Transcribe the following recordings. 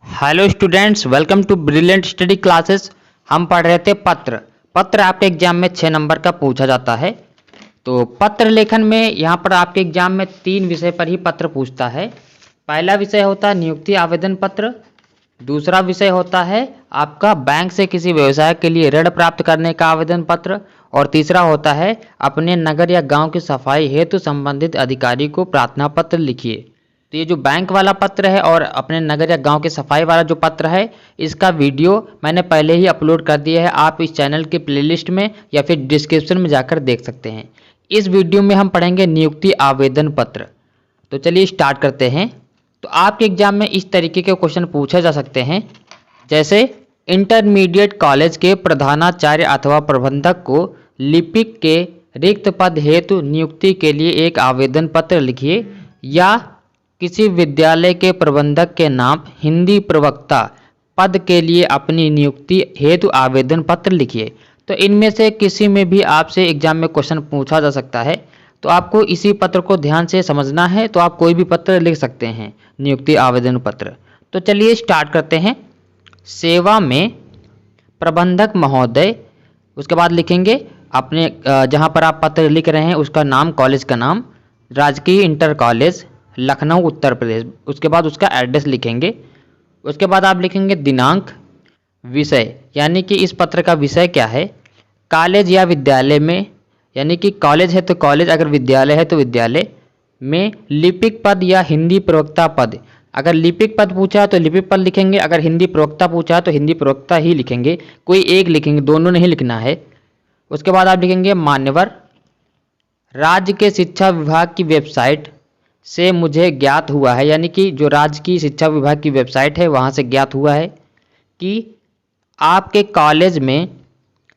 Hello students, welcome to brilliant study classes. हम पढ़ रहे थे पत्र आपके एग्जाम में 6 नंबर का पूछा जाता है। तो पत्र लेखन में यहाँ पर आपके एग्जाम में 3 विषय पर ही पत्र पूछता है। पहला विषय होता है नियुक्ति आवेदन पत्र, दूसरा विषय होता है आपका बैंक से किसी व्यवसाय के लिए ऋण प्राप्त करने का आवेदन पत्र, और तीसरा होता है अपने नगर या गांव की सफाई हेतु संबंधित अधिकारी को प्रार्थना पत्र लिखिए। तो ये जो बैंक वाला पत्र है और अपने नगर या गांव की सफाई वाला जो पत्र है, इसका वीडियो मैंने पहले ही अपलोड कर दिया है। आप इस चैनल के प्लेलिस्ट में या फिर डिस्क्रिप्शन में जाकर देख सकते हैं। इस वीडियो में हम पढ़ेंगे नियुक्ति आवेदन पत्र। तो चलिए स्टार्ट करते हैं। तो आपके एग्जाम में इस तरीके के क्वेश्चन पूछे जा सकते हैं, जैसे इंटरमीडिएट कॉलेज के प्रधानाचार्य अथवा प्रबंधक को लिपिक के रिक्त पद हेतु नियुक्ति के लिए एक आवेदन पत्र लिखिए, या किसी विद्यालय के प्रबंधक के नाम हिंदी प्रवक्ता पद के लिए अपनी नियुक्ति हेतु आवेदन पत्र लिखिए। तो इनमें से किसी में भी आपसे एग्जाम में क्वेश्चन पूछा जा सकता है। तो आपको इसी पत्र को ध्यान से समझना है, तो आप कोई भी पत्र लिख सकते हैं, नियुक्ति आवेदन पत्र। तो चलिए स्टार्ट करते हैं। सेवा में प्रबंधक महोदय, उसके बाद लिखेंगे अपने जहाँ पर आप पत्र लिख रहे हैं उसका नाम, कॉलेज का नाम, राजकीय इंटर कॉलेज लखनऊ उत्तर प्रदेश। उसके बाद उसका एड्रेस लिखेंगे। उसके बाद आप लिखेंगे दिनांक, विषय, यानी कि इस पत्र का विषय क्या है, कॉलेज या विद्यालय में, यानी कि कॉलेज है तो कॉलेज, अगर विद्यालय है तो विद्यालय में लिपिक पद या हिंदी प्रवक्ता पद। अगर लिपिक पद पूछा तो लिपिक पद लिखेंगे, अगर हिंदी प्रवक्ता पूछा तो हिंदी प्रवक्ता ही लिखेंगे, कोई एक लिखेंगे, दोनों नहीं लिखना है। उसके बाद आप लिखेंगे मान्यवर, राज्य के शिक्षा विभाग की वेबसाइट से मुझे ज्ञात हुआ है, यानी कि जो राज्य की शिक्षा विभाग की वेबसाइट है वहाँ से ज्ञात हुआ है कि आपके कॉलेज में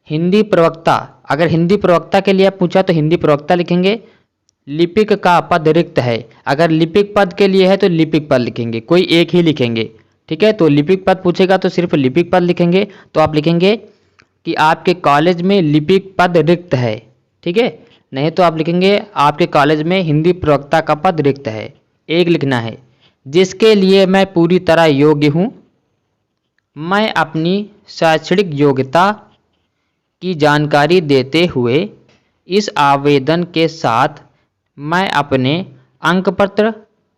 हिंदी प्रवक्ता, अगर हिंदी प्रवक्ता के लिए पूछा तो हिंदी प्रवक्ता लिखेंगे, लिपिक का पद रिक्त है। अगर लिपिक पद के लिए है तो लिपिक पद लिखेंगे, कोई एक ही लिखेंगे, ठीक है। तो लिपिक पद पूछेगा तो सिर्फ लिपिक पद लिखेंगे। तो आप लिखेंगे कि आपके कॉलेज में लिपिक पद रिक्त है, ठीक है। नहीं तो आप लिखेंगे आपके कॉलेज में हिंदी प्रवक्ता का पद रिक्त है, एक लिखना है। जिसके लिए मैं पूरी तरह योग्य हूँ, मैं अपनी शैक्षणिक योग्यता की जानकारी देते हुए इस आवेदन के साथ मैं अपने अंक पत्र,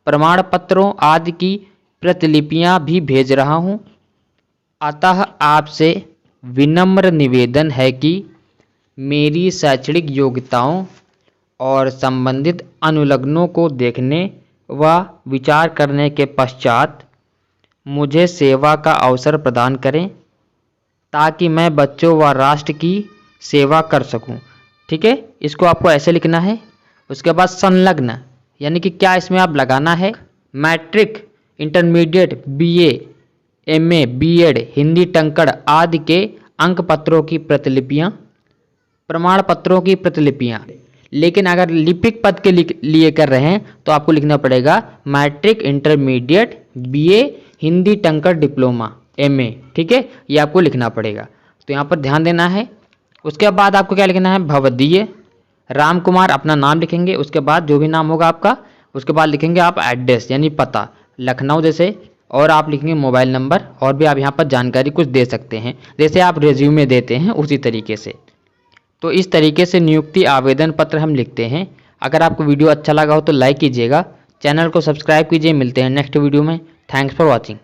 प्रमाण पत्रों आदि की प्रतिलिपियां भी भेज रहा हूं। अतः आपसे विनम्र निवेदन है कि मेरी शैक्षणिक योग्यताओं और संबंधित अनुलग्नों को देखने व विचार करने के पश्चात मुझे सेवा का अवसर प्रदान करें, ताकि मैं बच्चों व राष्ट्र की सेवा कर सकूं। ठीक है, इसको आपको ऐसे लिखना है। उसके बाद संलग्न, यानी कि क्या इसमें आप लगाना है, matric, intermediate, BA, MA, BEd, Hindi टंकण आदि के अंक पत्रों की प्रतिलिपियां, प्रमाण पत्रों की प्रतिलिपियां। लेकिन अगर लिपिक पद के लिए कर रहे हैं तो आपको लिखना पड़ेगा मैट्रिक, इंटरमीडिएट, बीए, हिंदी टंकण, डिप्लोमा, एमए, ठीक है, ये आपको लिखना पड़ेगा। तो यहाँ पर ध्यान देना है। उसके बाद आपको क्या लिखना है, भवदीय राम कुमार, अपना नाम लिखेंगे। उसके बाद जो भी नाम होगा आपका, उसके बाद लिखेंगे आप एड्रेस, यानी पता, लखनऊ जैसे, और आप लिखेंगे मोबाइल नंबर, और भी आप यहाँ पर जानकारी कुछ दे सकते हैं, जैसे आप रिज्यूमे देते हैं उसी तरीके से। तो इस तरीके से नियुक्ति आवेदन पत्र हम लिखते हैं। अगर आपको वीडियो अच्छा लगा हो तो लाइक कीजिएगा, चैनल को सब्सक्राइब कीजिए। मिलते हैं नेक्स्ट वीडियो में। Thanks for watching.